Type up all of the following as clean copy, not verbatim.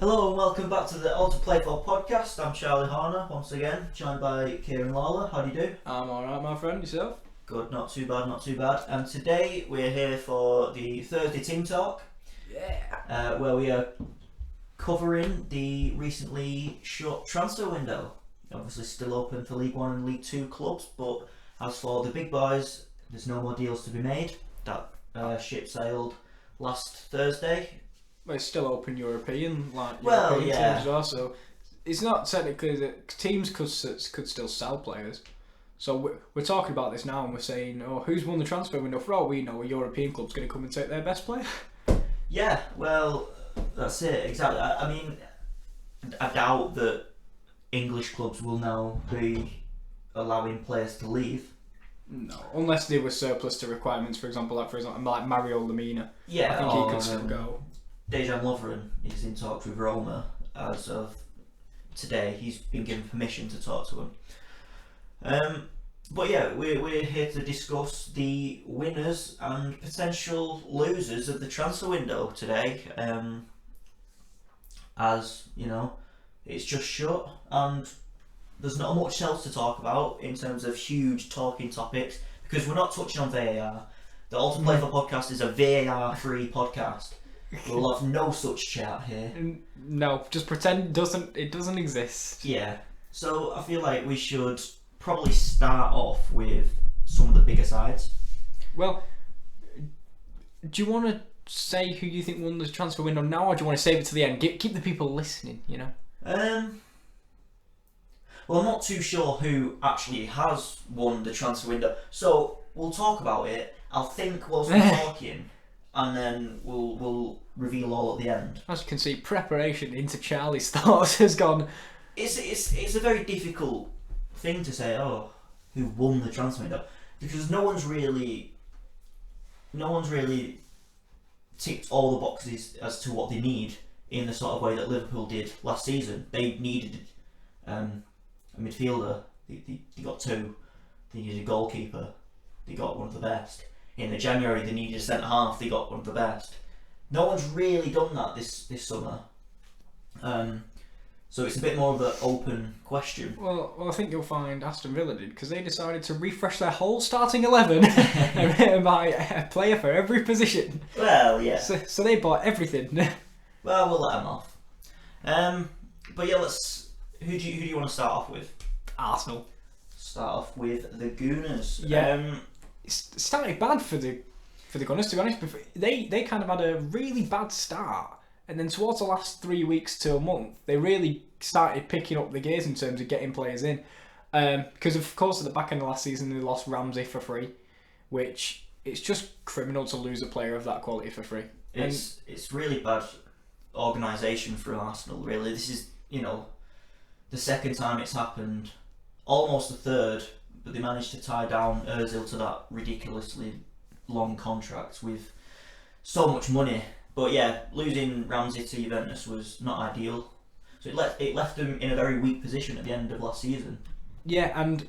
Hello and welcome back to the ATPF podcast. I'm Charlie Horner, once again, joined by Kieran Lawler. How do you do? I'm alright, my friend. Yourself? Good, not too bad, not too bad. And today we're here for the Thursday Team Talk, where we are covering the recently shut transfer window. Obviously still open for League 1 and League 2 clubs, but as for the big boys, there's no more deals to be made. That ship sailed last Thursday. Well, it's still open European, Well, European yeah. teams as well, so it's not technically that teams could still sell players. So we're talking about this now and we're saying, oh, who's won the transfer window? For all we know, a European club's going to come and take their best player. Yeah, well, that's it, exactly. I mean, I doubt that English clubs will now be allowing players to leave. No, unless they were surplus to requirements, for example, like Mario Lemina. Yeah, I think he could still go. Dejan Lovren is in talks with Roma as of today. He's been given permission to talk to him. But yeah, we're here to discuss the winners and potential losers of the transfer window today. As you know, it's just shut and there's not much else to talk about in terms of huge talking topics because we're not touching on VAR. The Alter Play for podcast is a VAR-free podcast. We'll have no such chat here. No, just pretend it doesn't exist. Yeah. So I feel like we should probably start off with some of the bigger sides. Well, do you want to say who you think won the transfer window now, or do you want to save it to the end? Keep the people listening, you know? Well, I'm not too sure who actually has won the transfer window, so we'll talk about it. I'll think whilst we're talking, and then we'll reveal all at the end. As you can see, preparation into Charlie's thoughts has gone. It's a very difficult thing to say. Oh, who won the transfer window? Because no one's really ticked all the boxes as to what they need in the sort of way that Liverpool did last season. They needed a midfielder. They got two. They needed a goalkeeper. They got one of the best. In the January, they needed a centre half. They got one of the best. No one's really done that this summer. So it's a bit more of an open question. Well, I think you'll find Aston Villa did, because they decided to refresh their whole starting 11 and buy a player for every position. Well, yeah. So they bought everything. Well, we'll let them off. But yeah, who do you want to start off with? Arsenal. Start off with the Gooners. Yeah. It started bad for the Gunners, to be honest. They kind of had a really bad start, and then towards the last 3 weeks to a month, they really started picking up the gears in terms of getting players in. Because of course at the back end of last season they lost Ramsey for free, which it's just criminal to lose a player of that quality for free. It's really bad organisation for Arsenal. Really, this is the second time it's happened, almost the third. But they managed to tie down Ozil to that ridiculously long contract with so much money. But yeah, losing Ramsey to Juventus was not ideal. So it left them in a very weak position at the end of last season. Yeah, and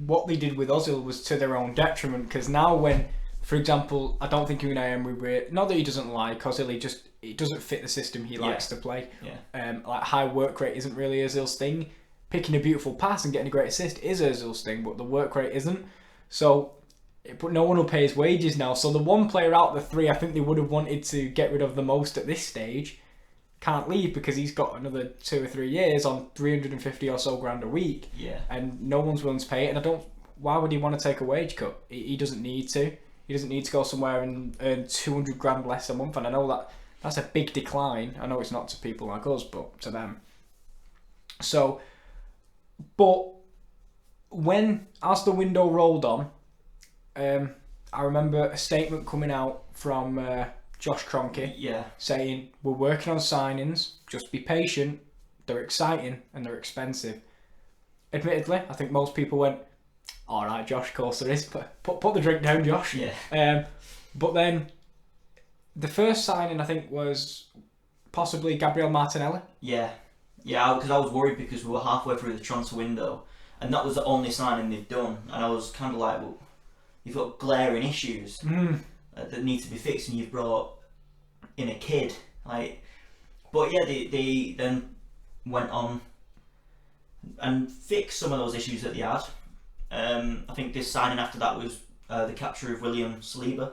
what they did with Ozil was to their own detriment, because now when, for example, I don't think Unai Emery, not that he doesn't like Ozil, it doesn't fit the system he likes to play. Yeah. Like high work rate isn't really Ozil's thing. Picking a beautiful pass and getting a great assist is Ozil's thing, but the work rate isn't. So, but no one will pay his wages now. So the one player out of the three I think they would have wanted to get rid of the most at this stage can't leave, because he's got another 2 or 3 years on 350 or so grand a week. Yeah. And no one's willing to pay it. And why would he want to take a wage cut? He doesn't need to. He doesn't need to go somewhere and earn 200 grand less a month. And I know that's a big decline. I know it's not to people like us, but to them. So, but as the window rolled on, I remember a statement coming out from Josh Kroenke saying, we're working on signings, just be patient, they're exciting and they're expensive. Admittedly, I think most people went, alright Josh, of course there is, but put the drink down, Josh. Yeah. But then the first signing I think was possibly Gabriel Martinelli. Yeah, because I was worried because we were halfway through the transfer window and that was the only signing they've done, and I was kind of like, well, you've got glaring issues that need to be fixed, and you've brought in a kid. Like, But yeah, they then went on and fixed some of those issues that they had. I think this signing after that was the capture of William Saliba.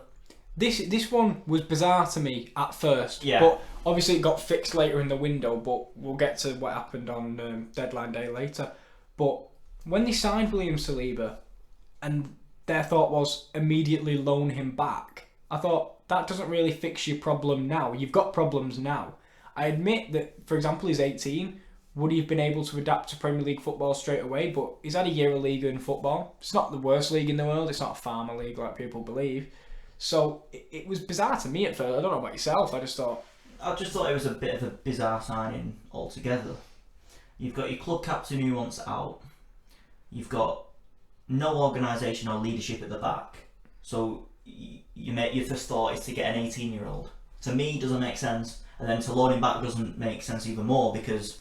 This one was bizarre to me at first, Yeah. but obviously it got fixed later in the window. But we'll get to what happened on deadline day later. But when they signed William Saliba, and their thought was immediately loan him back, I thought that doesn't really fix your problem now. You've got problems now. I admit that, for example, he's 18. Would he have been able to adapt to Premier League football straight away? But he's had a year of league in football. It's not the worst league in the world. It's not a farmer league like people believe. So it was bizarre to me at first. I don't know about yourself. I just thought it was a bit of a bizarre signing altogether. You've got your club captain who wants out. You've got no organisation or leadership at the back. So your first thought is to get an 18-year-old. To me, it doesn't make sense. And then to loan him back doesn't make sense even more because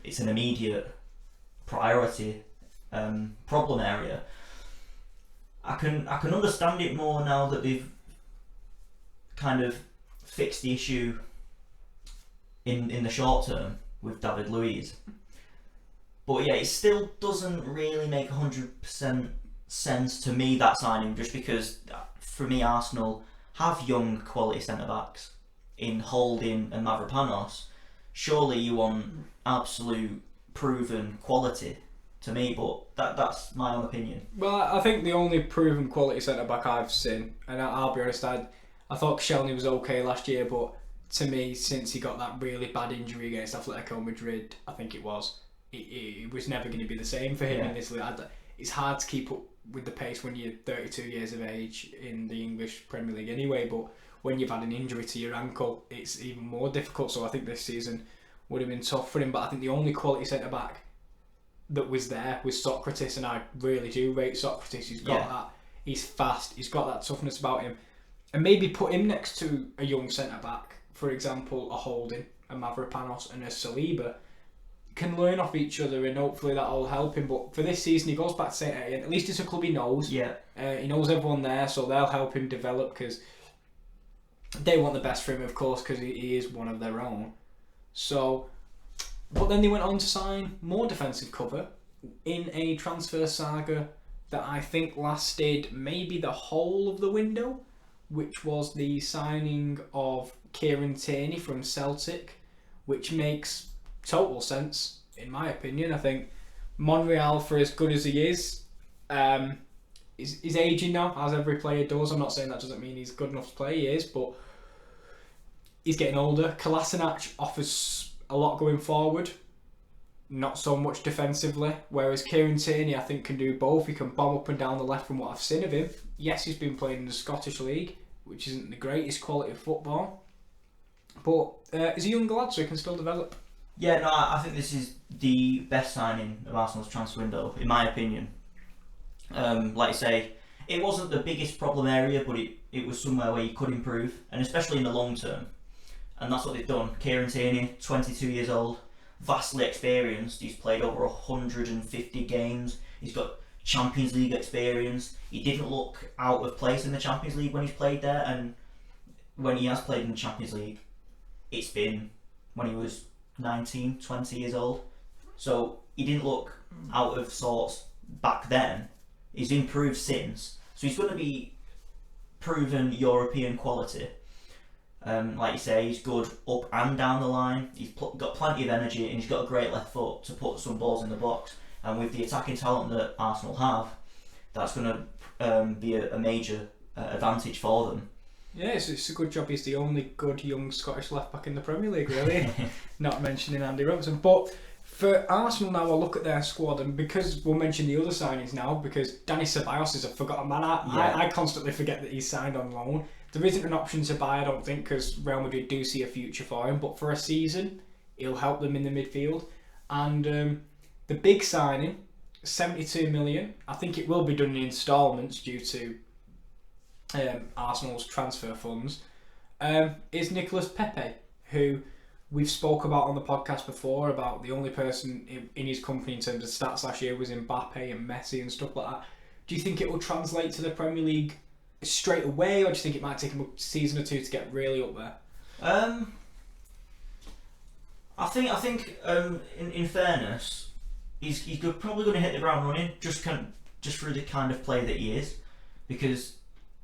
it's an immediate priority problem area. I can understand it more now that they've kind of fixed the issue in the short term with David Luiz. But yeah, it still doesn't really make 100% sense to me, that signing, just because for me Arsenal have young quality centre-backs in Holding and Mavropanos. Surely you want absolute proven quality to me, but that's my own opinion. Well, I think the only proven quality centre back I've seen, and I'll be honest, I thought Koscielny was okay last year, but to me, since he got that really bad injury against Atletico Madrid, I think it was never going to be the same for him in this league. It's hard to keep up with the pace when you're 32 years of age in the English Premier League anyway, but when you've had an injury to your ankle, it's even more difficult. So I think this season would have been tough for him, but I think the only quality centre back that was there was Socrates, and I really do rate Socrates. He's got that. He's fast. He's got that toughness about him, and maybe put him next to a young centre back, for example, a Holding, a Mavropanos, and a Saliba, can learn off each other, and hopefully that'll help him. But for this season, he goes back to St Etienne. At least it's a club he knows. Yeah. He knows everyone there, so they'll help him develop because they want the best for him, of course, because he is one of their own. So. But then they went on to sign more defensive cover in a transfer saga that I think lasted maybe the whole of the window, which was the signing of Kieran Tierney from Celtic, which makes total sense, in my opinion. I think Monreal, for as good as he is aging now, as every player does. I'm not saying that doesn't mean he's good enough to play, he is, but he's getting older. Kolasinac offers a lot going forward, not so much defensively, whereas Kieran Tierney I think can do both. He can bomb up and down the left from what I've seen of him. Yes, he's been playing in the Scottish League, which isn't the greatest quality of football, but he's a young lad, so he can still develop. Yeah, no, I think this is the best signing of Arsenal's transfer window, in my opinion. Like I say, it wasn't the biggest problem area, but it was somewhere where you could improve, and especially in the long term. And that's what they've done. Kieran Tierney, 22 years old, vastly experienced. He's played over 150 games. He's got Champions League experience. He didn't look out of place in the Champions League when he's played there, and when he has played in the Champions League, it's been when he was 19, 20 years old. So he didn't look out of sorts back then. He's improved since. So he's going to be proven European quality. Like you say, he's good up and down the line. He's got plenty of energy, and he's got a great left foot to put some balls in the box. And with the attacking talent that Arsenal have, that's going to be a major advantage for them. Yeah, it's a good job. He's the only good young Scottish left back in the Premier League, really. Not mentioning Andy Robertson. But for Arsenal now, I'll look at their squad, and because we'll mention the other signings now, because Dani Ceballos is a forgotten man. I constantly forget that he's signed on loan. There isn't an option to buy, I don't think, because Real Madrid do see a future for him. But for a season, he'll help them in the midfield. And the big signing, 72 million. I think it will be done in instalments due to Arsenal's transfer funds. Is Nicolas Pepe, who we've spoke about on the podcast before, about the only person in his company in terms of stats last year was Mbappe and Messi and stuff like that. Do you think it will translate to the Premier League straight away, or do you think it might take him a season or two to get really up there? I think in fairness, probably going to hit the ground running just through the kind of play that he is, because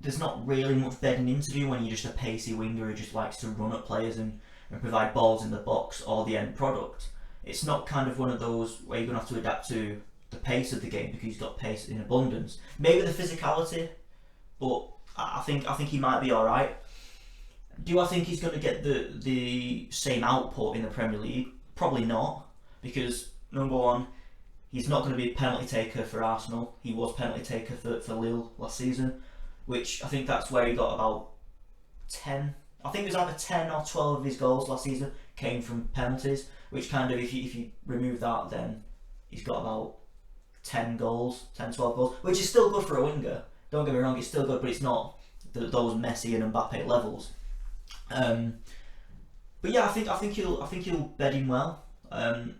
there's not really much bedding into do when you're just a pacey winger who just likes to run at players and provide balls in the box or the end product. It's not kind of one of those where you're going to have to adapt to the pace of the game because he's got pace in abundance. Maybe the physicality, but I think he might be all right. Do I think he's going to get the same output in the Premier League? Probably not, because number one, he's not going to be a penalty taker for Arsenal. He was penalty taker for Lille last season, which I think that's where he got about 10. I think it was either 10 or 12 of his goals last season came from penalties, which kind of, if you remove that, then he's got about 10 goals, 10, 12 goals, which is still good for a winger. Don't get me wrong, it's still good, but it's not those Messi and Mbappe levels. But yeah, I think he'll bed in well, and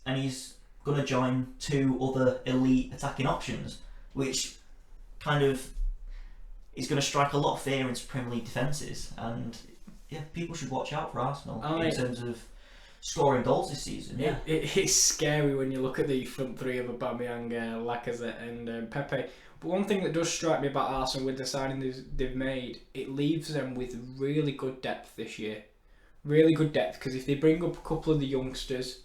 he's gonna join two other elite attacking options, which kind of is going to strike a lot of fear into Premier League defences, and yeah, people should watch out for Arsenal in terms of scoring goals this season. Yeah, it's scary when you look at the front three of Aubameyang, Lacazette, and Pepe. But one thing that does strike me about Arsenal with the signing they've made, it leaves them with really good depth this year. Really good depth, because if they bring up a couple of the youngsters,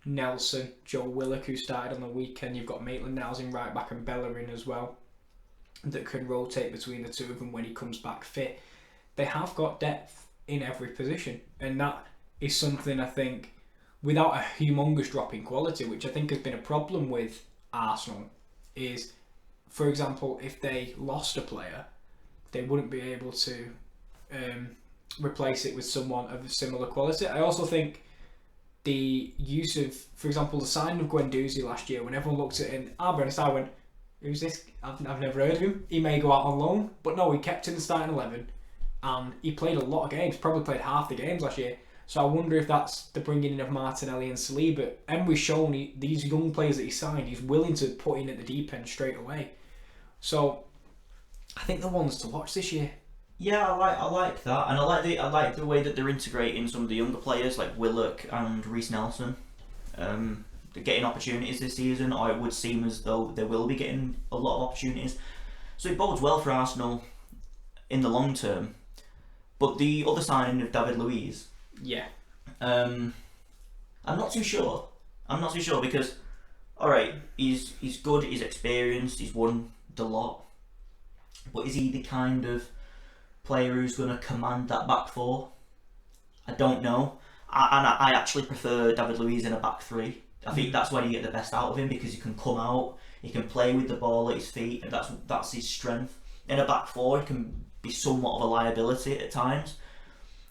Nelson, Joe Willock, who started on the weekend, you've got Maitland-Niles in right back and Bellerin as well, that can rotate between the two of them when he comes back fit. They have got depth in every position, and that is something I think, without a humongous drop in quality, which I think has been a problem with Arsenal, is, for example, if they lost a player, they wouldn't be able to replace it with someone of similar quality. I also think the use of, for example, the signing of Guendouzi last year, when everyone looked at it, and I went, who's this? I've never heard of him. He may go out on loan, but no, he kept in the starting 11, and he played a lot of games. Probably played half the games last year. So I wonder if that's the bringing in of Martinelli and Saliba. Emery's shown these young players that he signed, he's willing to put in at the deep end straight away. So I think the ones to watch this year. Yeah, I like that, and I like the way that they're integrating some of the younger players like Willock and Reece Nelson. They're getting opportunities this season, or it would seem as though they will be getting a lot of opportunities. So it bodes well for Arsenal in the long term. But the other signing of David Luiz, yeah, I'm not too sure. Because, all right, he's good, he's experienced, he's won the lot. But is he the kind of player who's going to command that back four? I don't know. I actually prefer David Luiz in a back three. I think that's where you get the best out of him, because he can come out, he can play with the ball at his feet, and that's his strength. In a back four, he can be somewhat of a liability at times,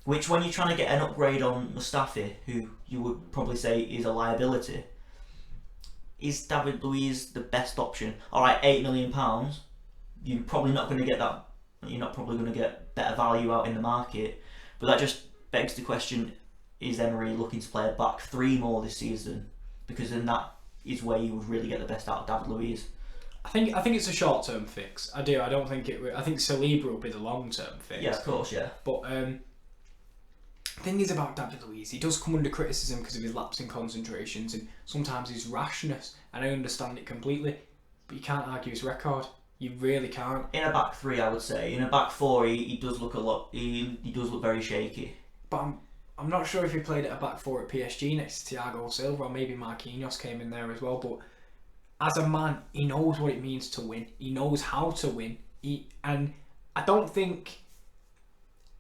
which when you're trying to get an upgrade on Mustafi, who you would probably say is a liability, is David Luiz the best option? Alright, £8 million, you're probably not going to get that, you're not probably going to get better value out in the market, but that just begs the question, is Emery looking to play a back three more this season? Because then that is where you would really get the best out of David Luiz. I think it's a short term fix. I do. I don't think it. I think Saliba will be the long term fix. Yeah, of course, yeah. But the thing is about David Luiz, he does come under criticism because of his lapsing concentrations and sometimes his rashness. And I understand it completely, but you can't argue his record. You really can't. In a back three, I would say. In a back four, he does look a lot. He does look very shaky. But I'm not sure if he played at a back four at PSG next to Thiago Silva, or maybe Marquinhos came in there as well. But as a man, he knows what it means to win. He knows how to win. And I don't think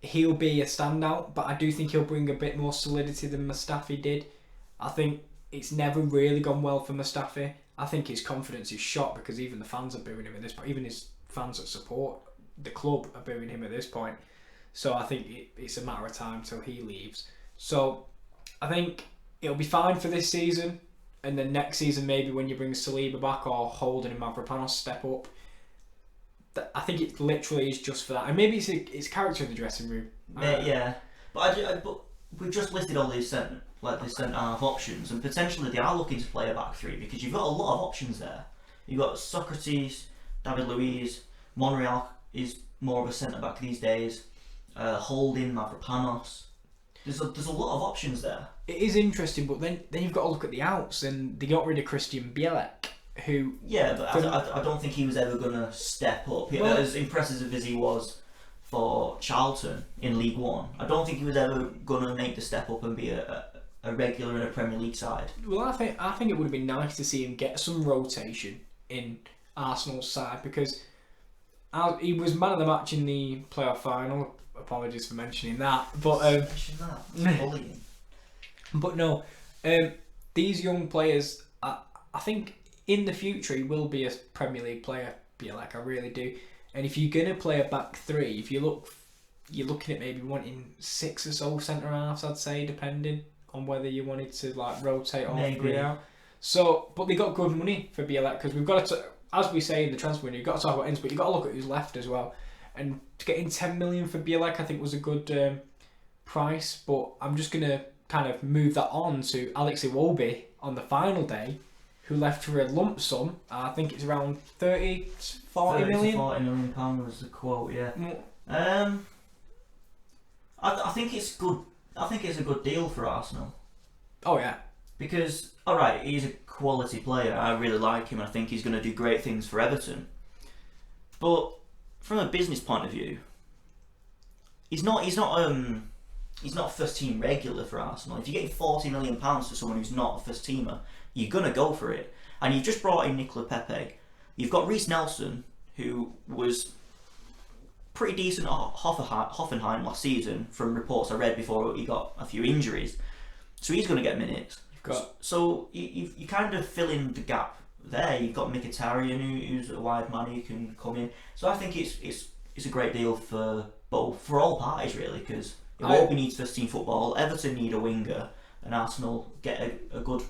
he'll be a standout, but I do think he'll bring a bit more solidity than Mustafi did. I think it's never really gone well for Mustafi. I think his confidence is shot because even the fans are booing him at this point. Even his fans that support the club are booing him at this point. So I think it's a matter of time till he leaves. So I think it'll be fine for this season, and then next season maybe when you bring Saliba back or Holden and Mavropanos step up. I think it literally is just for that, and maybe it's character in the dressing room. Yeah, but we've just listed all these centre half options, and potentially they are looking to play a back three because you've got a lot of options there. You've got Socrates, David Luiz, Monreal is more of a centre back these days. Holding, Mavropanos. There's a lot of options there. It is interesting, but then you've got to look at the outs, and they got rid of Christian Bielek, who... Yeah, but I don't think he was ever going to step up. Well, as impressive as he was for Charlton in League One, I don't think he was ever going to make the step up and be a regular in a Premier League side. Well, I think it would have been nice to see him get some rotation in Arsenal's side, because he was man of the match in the playoff final. Apologies for mentioning that, but Mention that. It's bullying. but no, these young players, I think in the future he will be a Premier League player. Bielek, I really do. And if you're gonna play a back three, you're looking at maybe wanting 6 or so centre halves, I'd say, depending on whether you wanted to like rotate all three out. So, but they got good money for Bielek, because we've got to, as we say in the transfer window, you've got to talk about ins, but you've got to look at who's left as well. And getting 10 million for Bielek, I think, was a good price. But I'm just gonna kind of move that on to Alex Iwobi on the final day, who left for a lump sum. I think it's around 40 million. 40 million pound was the quote. Yeah. I think it's good. I think it's a good deal for Arsenal. Oh yeah. Because, alright, he's a quality player. I really like him. I think he's going to do great things for Everton. But from a business point of view, he's not a first team regular for Arsenal. If you're getting £40 million for someone who's not a first teamer, you're going to go for it. And you've just brought in Nicola Pepe. You've got Reece Nelson, who was pretty decent at Hoffenheim last season, from reports I read before he got a few injuries. So he's going to get minutes. So you kind of fill in the gap there. You've got Mkhitaryan, who's a wide man who can come in. So I think it's a great deal for all parties, really, because Iwobi needs first team football, Everton need a winger, and Arsenal get a good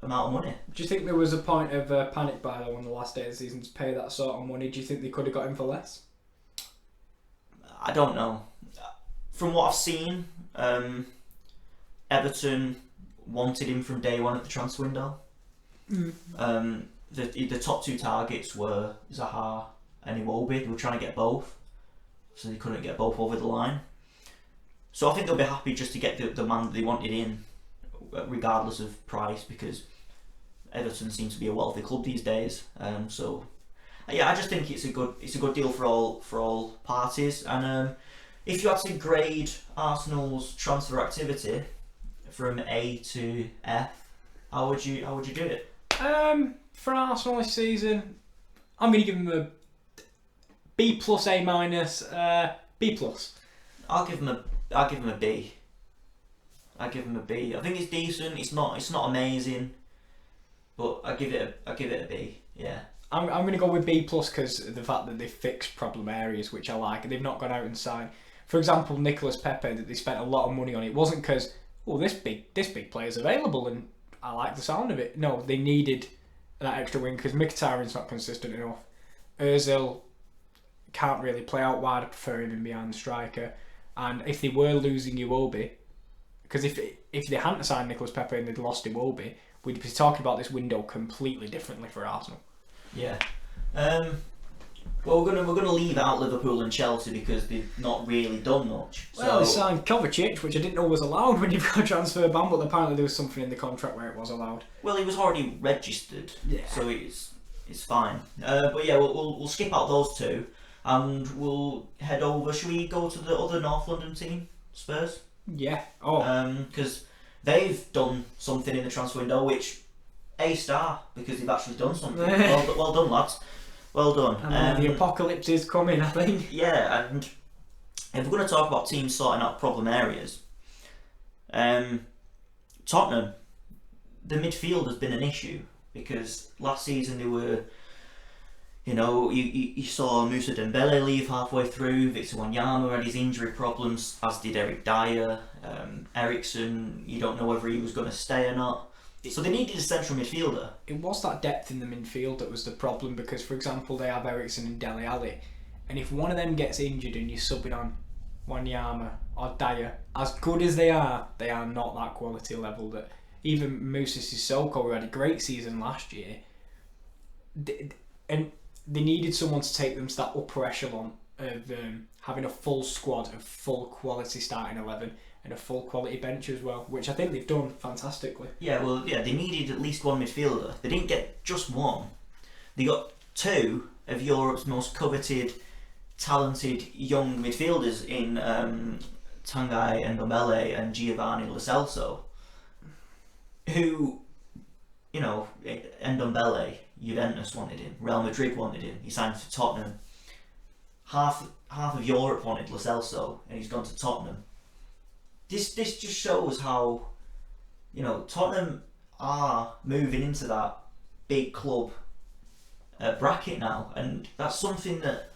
amount of money. Do you think there was a point of panic buy though on the last day of the season to pay that sort of money? Do you think they could have got him for less? I don't know. From what I've seen, Everton wanted him from day one at the transfer window. The top 2 targets were Zaha and Iwobi. They were trying to get both, so they couldn't get both over the line. So I think they'll be happy just to get the man that they wanted in, regardless of price, because Everton seems to be a wealthy club these days. So yeah, I just think it's a good deal for all parties. And if you had to grade Arsenal's transfer activity from A to F, how would you do it? For Arsenal this season, I'm going to give them a B plus, A minus, B plus. I'll give him a B. I give him a B. I think it's decent. It's not amazing, but I give it a B. Yeah. I'm going to go with B plus because of the fact that they fixed problem areas, which I like. They've not gone out and signed, for example, Nicolas Pepe, that they spent a lot of money on. It wasn't because this big player's available and I like the sound of it. No, they needed that extra wing because Mkhitaryan's not consistent enough. Ozil can't really play out wide. I prefer him in behind the striker. And if they were losing Iwobi, because if they hadn't signed Nicolas Pepe and they'd lost Iwobi, we'd be talking about this window completely differently for Arsenal. Yeah. Well, we're gonna leave out Liverpool and Chelsea because they've not really done much. Well, they signed Kovacic, which I didn't know was allowed when you've got a transfer ban, but apparently there was something in the contract where it was allowed. Well, he was already registered, yeah. So it's fine. But yeah, we'll skip out those two, and we'll head over. Should we go to the other North London team, Spurs? Yeah. Oh. Because they've done something in the transfer window, which A star, because they've actually done something. well done, lads. Well done. And the apocalypse is coming, I think. Yeah, and if we're going to talk about teams sorting out problem areas, Tottenham, the midfield has been an issue because last season they were, you saw Moussa Dembele leave halfway through, Victor Wanyama had his injury problems, as did Eric Dyer, Eriksen, you don't know whether he was going to stay or not. So they needed a central midfielder. It was that depth in the midfield that was the problem because, for example, they have Eriksen and Dele Alli, and if one of them gets injured and you're subbing on Wanyama or Dyer, as good as they are not that quality level that even Moussa Sissoko, who had a great season last year, and they needed someone to take them to that upper echelon of having a full squad of full quality starting 11. and a full quality bench as well, which I think they've done fantastically. Yeah, well, yeah, they needed at least one midfielder. They didn't get just one. They got two of Europe's most coveted, talented young midfielders in Tanguy Ndombele and Giovanni Lo Celso, who, you know, Ndombele, Juventus wanted him, Real Madrid wanted him, he signed for Tottenham. Half of Europe wanted Lo Celso, and he's gone to Tottenham. This just shows how, you know, Tottenham are moving into that big club bracket now, and that's something that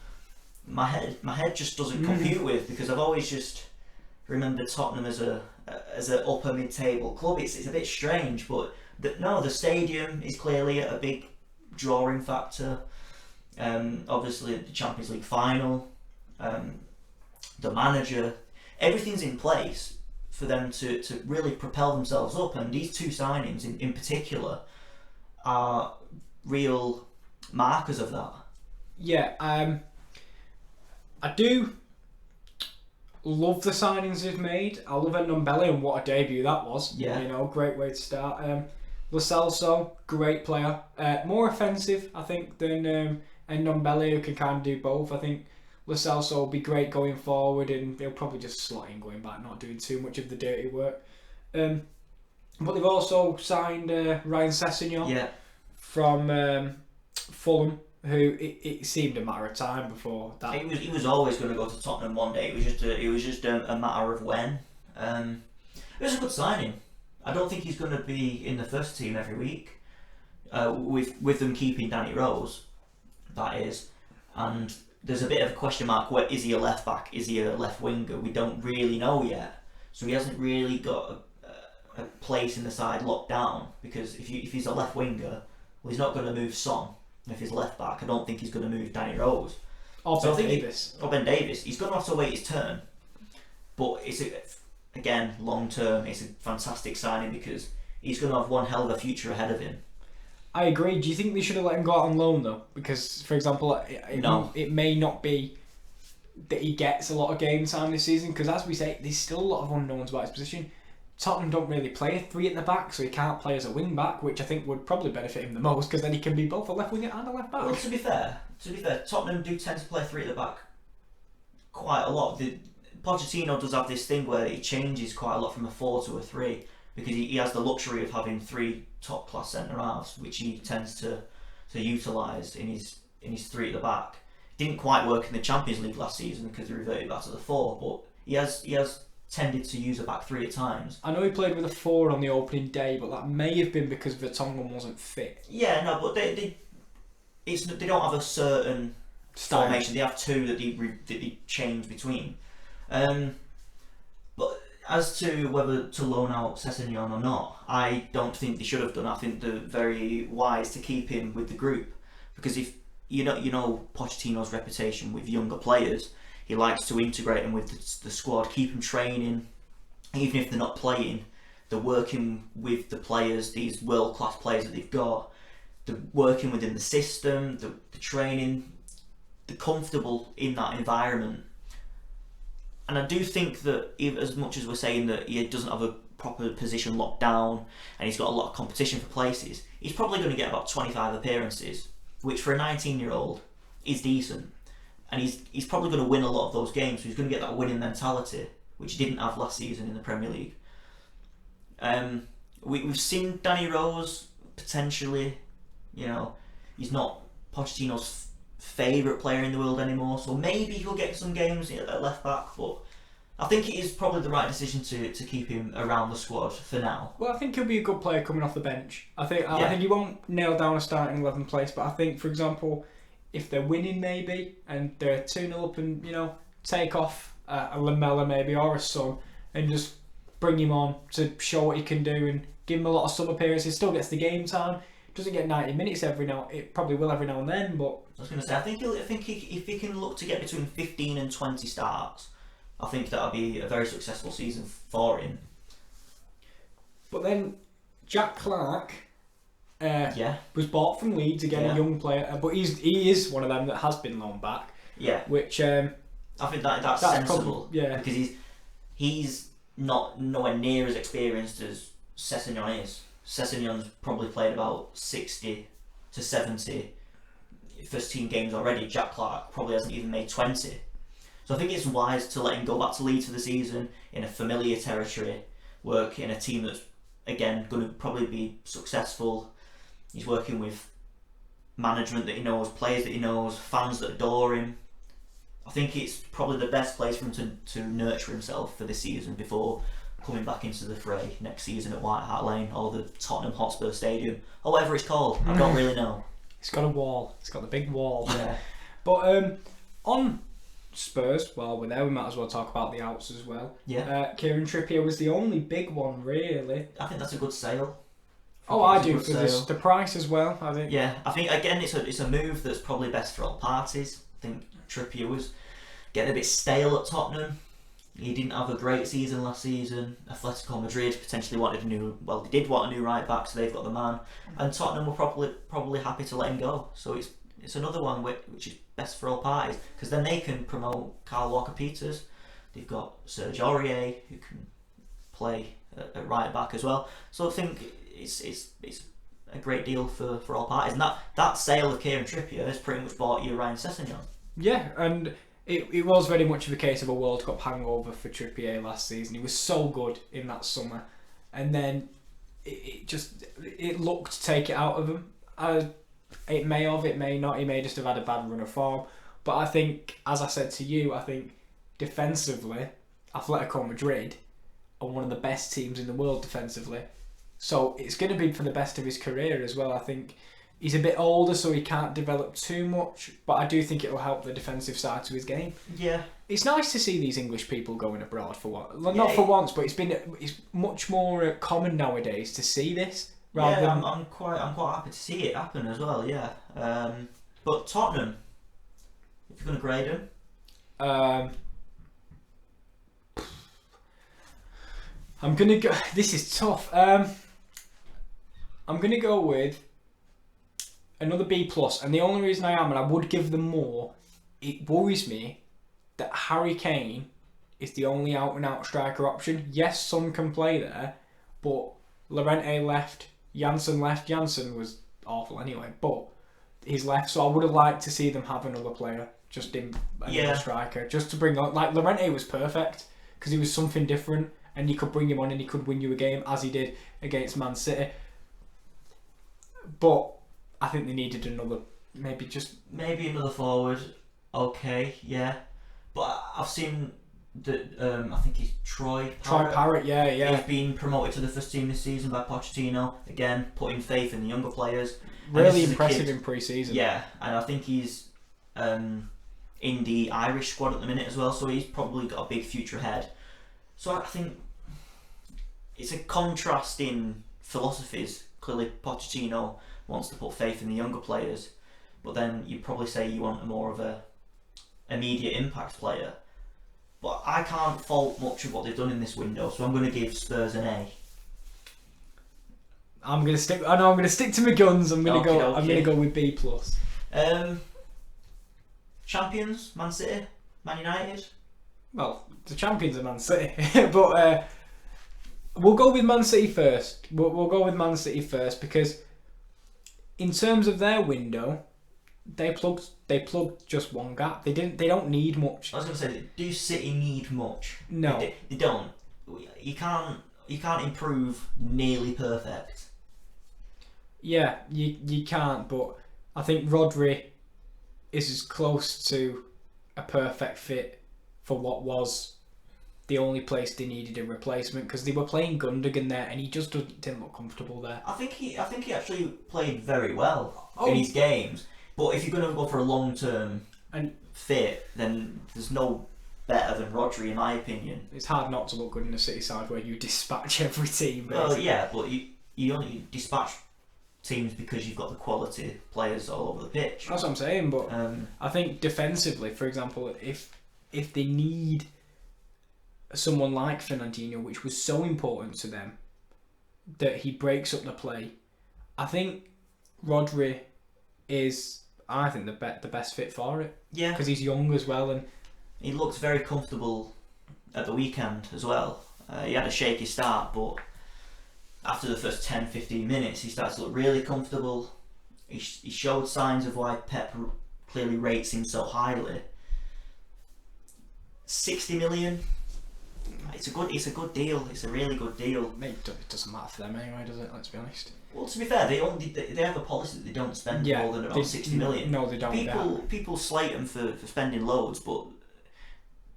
my head just doesn't compute with, because I've always just remembered Tottenham as an upper mid-table club. It's a bit strange, but the stadium is clearly a big drawing factor. Obviously the Champions League final, the manager, everything's in place for them to really propel themselves up, and these two signings in particular are real markers of that. Yeah, I do love the signings they've made. I love Ndombele, and what a debut that was. Yeah. You know, great way to start. Lo Celso, great player. More offensive, I think, than Ndombele, who can kind of do both. I think Lo Celso will be great going forward, and they'll probably just slot in going back, not doing too much of the dirty work. But they've also signed Ryan Sessegnon from Fulham, who it seemed a matter of time before that. He was always going to go to Tottenham one day. It was just a matter of when. It was a good signing. I don't think he's going to be in the first team every week. With them keeping Danny Rose, that is, and there's a bit of a question mark. Where is he a left back? Is he a left winger? We don't really know yet. So he hasn't really got a place in the side locked down, because if he's a left winger, well, he's not going to move Son. If he's left back, I don't think he's going to move Danny Rose. Or Ben Davis. Or Ben Davis. He's going to have to wait his turn. But again, long term, it's a fantastic signing, because he's going to have one hell of a future ahead of him. I agree. Do you think they should have let him go out on loan though? Because, for example, it may not be that he gets a lot of game time this season, because as we say, there's still a lot of unknowns about his position. Tottenham don't really play a three at the back, so he can't play as a wing back, which I think would probably benefit him the most, because then he can be both a left winger and a left back. Well, to be fair, Tottenham do tend to play three at the back quite a lot. Pochettino does have this thing where he changes quite a lot from a 4 to a 3, because he has the luxury of having 3 top class centre halves, which he tends to utilise in his 3 at the back. Didn't quite work in the Champions League last season because he reverted back to the 4, but he has tended to use a back 3 at times. I know he played with a 4 on the opening day, but that may have been because Vertonghen wasn't fit. Yeah, no, but they don't have a certain Style. formation. They have 2 that they change between. But as to whether to loan out Sessegnon or not, I don't think they should have done. I think they're very wise to keep him with the group, because if you know Pochettino's reputation with younger players. He likes to integrate them with the squad, keep them training, even if they're not playing. They're working with the players, these world-class players that they've got. They're working within the system, the training. They're comfortable in that environment. And I do think that, even as much as we're saying that he doesn't have a proper position locked down and he's got a lot of competition for places, he's probably going to get about 25 appearances, which for a 19-year-old is decent. And he's probably going to win a lot of those games, so he's going to get that winning mentality, which he didn't have last season in the Premier League. We've seen Danny Rose potentially, he's not Pochettino's favourite player in the world anymore, so maybe he'll get some games at left back, but I think it is probably the right decision to keep him around the squad for now. Well, I think he'll be a good player coming off the bench. I think he won't nail down a starting 11 place, but I think, for example, if they're winning maybe and they're 2-0 up and take off a Lamella maybe or a Son and just bring him on to show what he can do and give him a lot of sub appearances, still gets the game time, doesn't get 90 minutes every now and then, but I was going to say, I think if he can look to get between 15 and 20 starts, I think that'll be a very successful season for him. But then Jack Clark was bought from Leeds again, a young player, but he is one of them that has been loaned back. Yeah, which I think that's sensible. Probably, because he's not nowhere near as experienced as Sessegnon is. Sessegnon's probably played about 60 to 70 first team games already. Jack Clark probably hasn't even made 20. So I think it's wise to let him go back to Leeds for the season in a familiar territory, work in a team that's, again, going to probably be successful. He's working with management that he knows, players that he knows, fans that adore him. I think it's probably the best place for him to nurture himself for this season before coming back into the fray next season at White Hart Lane or the Tottenham Hotspur Stadium or whatever it's called. I don't really know. It's got a wall. It's got the big wall. Yeah. But on Spurs, while we're there, we might as well talk about the outs as well. Yeah. Kieran Trippier was the only big one, really. I think that's a good sale. I do for the price as well. I think. Yeah, I think again it's a move that's probably best for all parties. I think Trippier was getting a bit stale at Tottenham. He didn't have a great season last season. Atletico Madrid potentially wanted they did want a new right back, so they've got the man. And Tottenham were probably happy to let him go. So it's another one which is best for all parties, because then they can promote Kyle Walker-Peters. They've got Serge Aurier who can play at right back as well. So I think it's a great deal for all parties. And that sale of Kieran Trippier has pretty much bought you Ryan Sessegnon. Yeah, and it was very much of a case of a World Cup hangover for Trippier last season. He was so good in that summer, and then it looked to take it out of him. It may have, it may not. He may just have had a bad run of form. But I think, as I said to you, I think defensively, Atletico Madrid are one of the best teams in the world defensively. So it's going to be for the best of his career as well. I think he's a bit older, so he can't develop too much, but I do think it will help the defensive side to his game. Yeah. It's nice to see these English people going abroad for what, not for once, but it's much more common nowadays to see this. I'm quite happy to see it happen as well. Yeah. But Tottenham, if you're going to grade them, I'm gonna go. This is tough. I'm gonna go with another B+, and the only reason I am, and I would give them more, it worries me that Harry Kane is the only out-and-out striker option. Yes, Son can play there, but Llorente left, Janssen left. Janssen was awful anyway, but he's left, so I would have liked to see them have another player, just in another striker, just to bring on. Like Llorente was perfect because he was something different, and you could bring him on and he could win you a game as he did against Man City. But I think they needed maybe another forward. Okay, yeah. But I've seen that I think he's Troy Parrott, yeah. He's been promoted to the first team this season by Pochettino. Again, putting faith in the younger players. Really impressive in pre-season. Yeah, and I think he's in the Irish squad at the minute as well, so he's probably got a big future ahead. So I think it's a contrast in philosophies. Clearly Pochettino wants to put faith in the younger players, but then you probably say you want a more of a immediate impact player. But I can't fault much of what they've done in this window, so I'm going to give Spurs an A. I'm going to stick to my guns. I'm going to go with B+. Champions, Man City, Man United. Well, the champions are Man City, but we'll go with Man City first. We'll go with Man City first because in terms of their window, they plugged just one gap. They don't need much. I was going to say, do City need much? No, they don't. You can't improve nearly perfect. Yeah, you can't. But I think Rodri is as close to a perfect fit for what was the only place they needed a replacement, because they were playing Gundogan there and he just didn't look comfortable there. I think he actually played very well in his games. But if you're going to go for a long-term fit, then there's no better than Rodri, in my opinion. It's hard not to look good in a City side where you dispatch every team. Basically. Well, yeah, but you only dispatch teams because you've got the quality players all over the pitch. That's what I'm saying, but I think defensively, for example, if they need someone like Fernandinho, which was so important to them, that he breaks up the play, I think Rodri is, I think, the best fit for it. Yeah. Because he's young as well, and he looked very comfortable at the weekend as well. He had a shaky start, but after the first 10-15 minutes, he starts to look really comfortable. He showed signs of why Pep clearly rates him so highly. 60 million. It's a good deal. It's a really good deal. It doesn't matter for them anyway, does it? Let's be honest. Well, to be fair, they have a policy that they don't spend more than about 60 million. No, they don't. People slate them for spending loads, but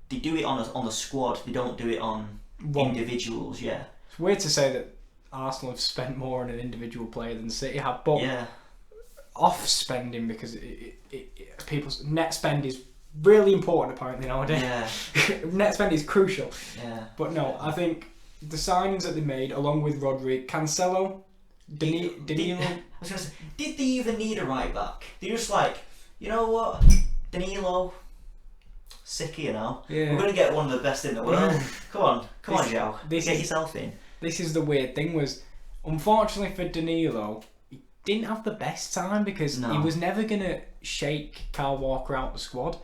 they do it on a squad. They don't do it on individuals. Yeah. It's weird to say that Arsenal have spent more on an individual player than City have, but off spending, because people's net spend is really important apparently nowadays. Yeah. Net spend is crucial. Yeah. But no, I think the signings that they made, along with Rodri, Cancelo, Danilo. I was gonna say, did they even need a right back? They're just like, you know what, Danilo, sick of you now. Yeah. We're gonna get one of the best in the world. Come on, Joe. Get yourself in. This is the weird thing, was unfortunately for Danilo, he didn't have the best time because he was never gonna shake Kyle Walker out the squad.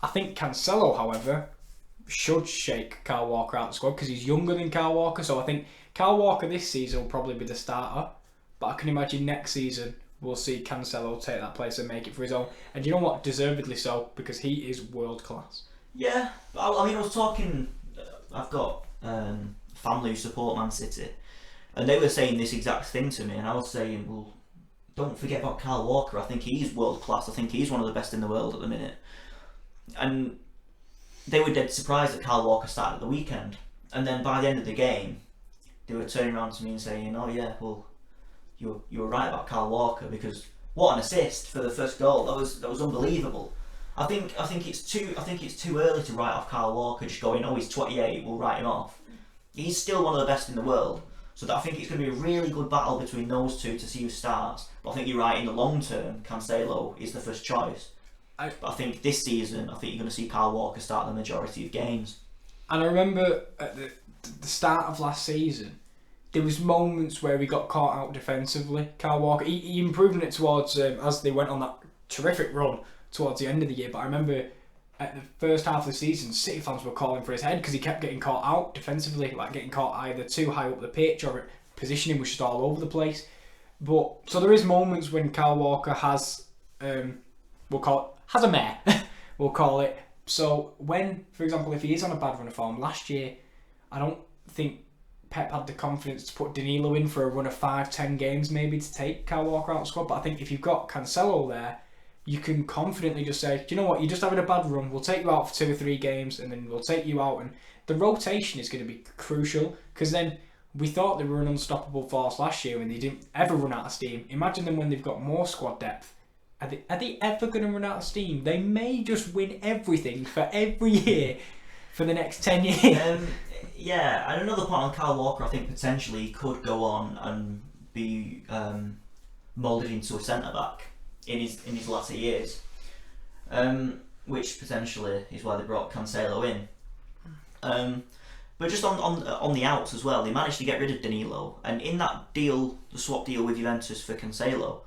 I think Cancelo, however, should shake Kyle Walker out the squad because he's younger than Kyle Walker. So I think Kyle Walker this season will probably be the starter, but I can imagine next season we'll see Cancelo take that place and make it for his own. And you know what? Deservedly so, because he is world class. Yeah, I mean, I was talking. I've got family who support Man City, and they were saying this exact thing to me, and I was saying, well, don't forget about Kyle Walker. I think he's world class. I think he's one of the best in the world at the minute. And they were dead surprised that Kyle Walker started at the weekend, and then by the end of the game, they were turning around to me and saying, "Oh yeah, well, you were right about Kyle Walker, because what an assist for the first goal. That was unbelievable." I think it's too early to write off Kyle Walker. Just going, "Oh, he's 28, we'll write him off." He's still one of the best in the world. So I think it's going to be a really good battle between those two to see who starts. But I think you're right, in the long term, Cancelo is the first choice. But I think this season, I think you're going to see Kyle Walker start the majority of games. And I remember at the start of last season, there was moments where he got caught out defensively. Kyle Walker, he improved it towards as they went on that terrific run towards the end of the year. But I remember at the first half of the season, City fans were calling for his head because he kept getting caught out defensively, like getting caught either too high up the pitch or positioning was just all over the place. But so there is moments when Kyle Walker has has a mare, we'll call it. So when, for example, if he is on a bad run of form, last year, I don't think Pep had the confidence to put Danilo in for a run of 5-10 games maybe to take Kyle Walker out of the squad. But I think if you've got Cancelo there, you can confidently just say, do you know what, you're just having a bad run, we'll take you out for 2 or 3 games and then we'll take you out. And the rotation is going to be crucial, because then we thought they were an unstoppable force last year and they didn't ever run out of steam. Imagine them when they've got more squad depth. Are they ever going to run out of steam? They may just win everything for every year for the next 10 years. Yeah, and another point on Kyle Walker, I think potentially he could go on and be moulded into a centre-back in his latter years, which potentially is why they brought Cancelo in. But just on the outs as well, they managed to get rid of Danilo, and in that deal, the swap deal with Juventus for Cancelo,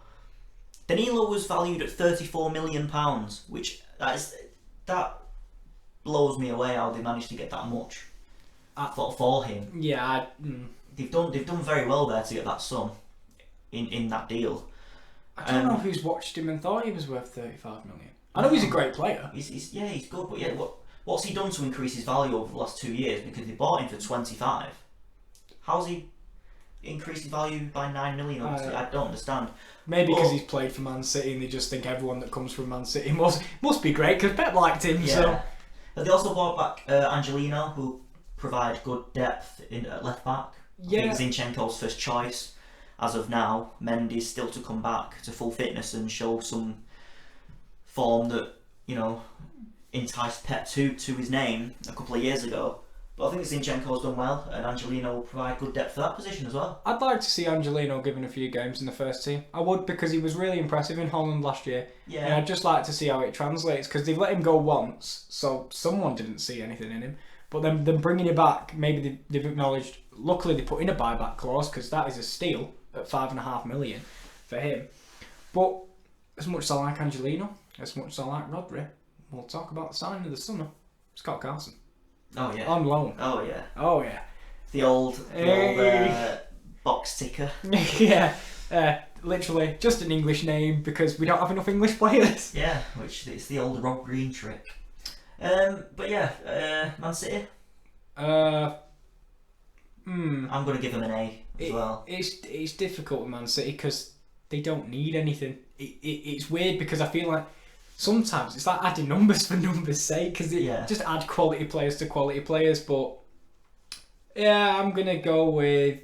Danilo was valued at £34 million, which that blows me away how they managed to get that much for him. Yeah, they've done very well there to get that sum in that deal. I don't know who's watched him and thought he was worth 35 million. I know he's a great player. He's good, but yeah, what's he done to increase his value over the last 2 years? Because they bought him for 25. How's he increased his value by 9 million? I don't understand. Maybe because he's played for Man City and they just think everyone that comes from Man City must be great because Pep liked him. Yeah. So. But they also bought back Angelino, who provide good depth at left back. Yeah. I think Zinchenko's first choice as of now. Mendy's still to come back to full fitness and show some form that, you know, enticed Pep to his name a couple of years ago. But I think Zinchenko's done well, and Angelino will provide good depth for that position as well. I'd like to see Angelino given a few games in the first team. I would, because he was really impressive in Holland last year. Yeah. And I'd just like to see how it translates, because they've let him go once, so someone didn't see anything in him. But then them bringing him back, maybe they've acknowledged. Luckily, they put in a buyback clause, because that is a steal at $5.5 million for him. But as much as I like Angelino, as much as I like Rodri, we'll talk about the signing of the summer. Scott Carson. Oh yeah. On loan. Oh yeah. Oh yeah. The old box ticker. Yeah, literally just an English name because we don't have enough English players. Yeah, which it's the old Rob Green trick. But yeah, Man City. I'm going to give them an A as well. It's difficult with Man City because they don't need anything. It's weird because I feel like sometimes it's like adding numbers for numbers' sake because just add quality players to quality players. But yeah, I'm going to go with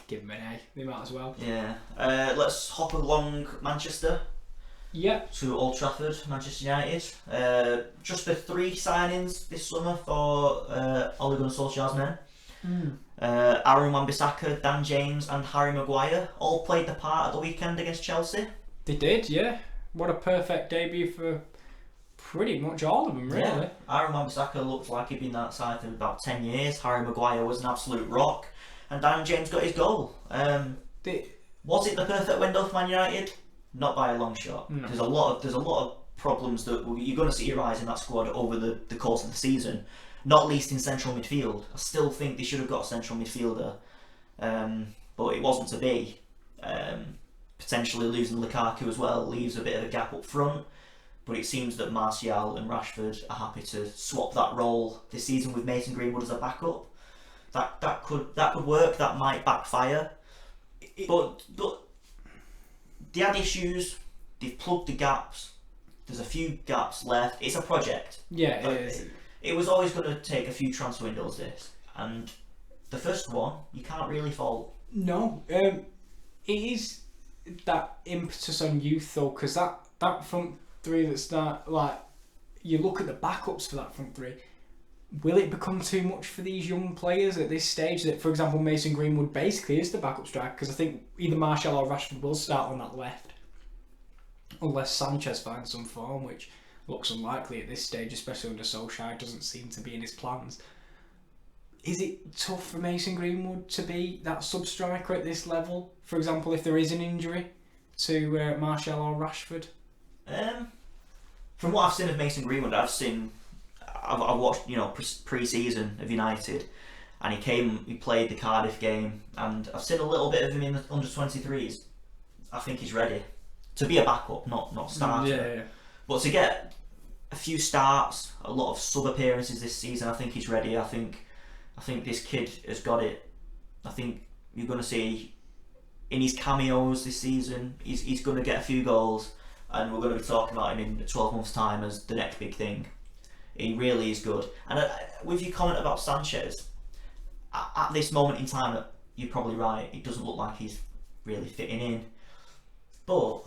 give them an A. They might as well. Yeah. Let's hop along Manchester. Yeah. To Old Trafford, Manchester United. Just for 3 signings this summer for Ole Gunnar Solskjaer's men. Aaron Wan-Bissaka, Dan James and Harry Maguire all played the part at the weekend against Chelsea. They did, yeah. What a perfect debut for pretty much all of them, really. Yeah. Aaron Wan-Bissaka looked like he'd been outside for about 10 years. Harry Maguire was an absolute rock. And Dan James got his goal. Was it the perfect window for Man United? Not by a long shot. No. There's a lot of problems that you're going to see arise in that squad over the course of the season. Not least in central midfield. I still think they should have got a central midfielder, but it wasn't to be. Potentially losing Lukaku as well leaves a bit of a gap up front. But it seems that Martial and Rashford are happy to swap that role this season with Mason Greenwood as a backup. That could work. That might backfire. But they had issues. They've plugged the gaps. There's a few gaps left. It's a project. Yeah, it is. It was always going to take a few transfer windows, this, and the first one you can't really fault. No, it is that impetus on youth though, because that front 3 that start, like, you look at the backups for that front 3. Will it become too much for these young players at this stage? That, for example, Mason Greenwood basically is the backup striker, because I think either Martial or Rashford will start on that left, unless Sanchez finds some form, which looks unlikely at this stage, especially under Solskjaer. Doesn't seem to be in his plans. Is it tough for Mason Greenwood to be that sub-striker at this level? For example, if there is an injury to Martial or Rashford? From what I've seen of Mason Greenwood, I've watched pre-season of United, and he played the Cardiff game, and I've seen a little bit of him in the under-23s. I think he's ready to be a backup, not starter. Yeah. But to get a few starts, a lot of sub appearances this season, I think he's ready. I think this kid has got it. I think you're going to see in his cameos this season, he's going to get a few goals, and we're going to be talking about him in 12 months' time as the next big thing. He really is good. And with your comment about Sanchez, at this moment in time, you're probably right. It doesn't look like he's really fitting in, but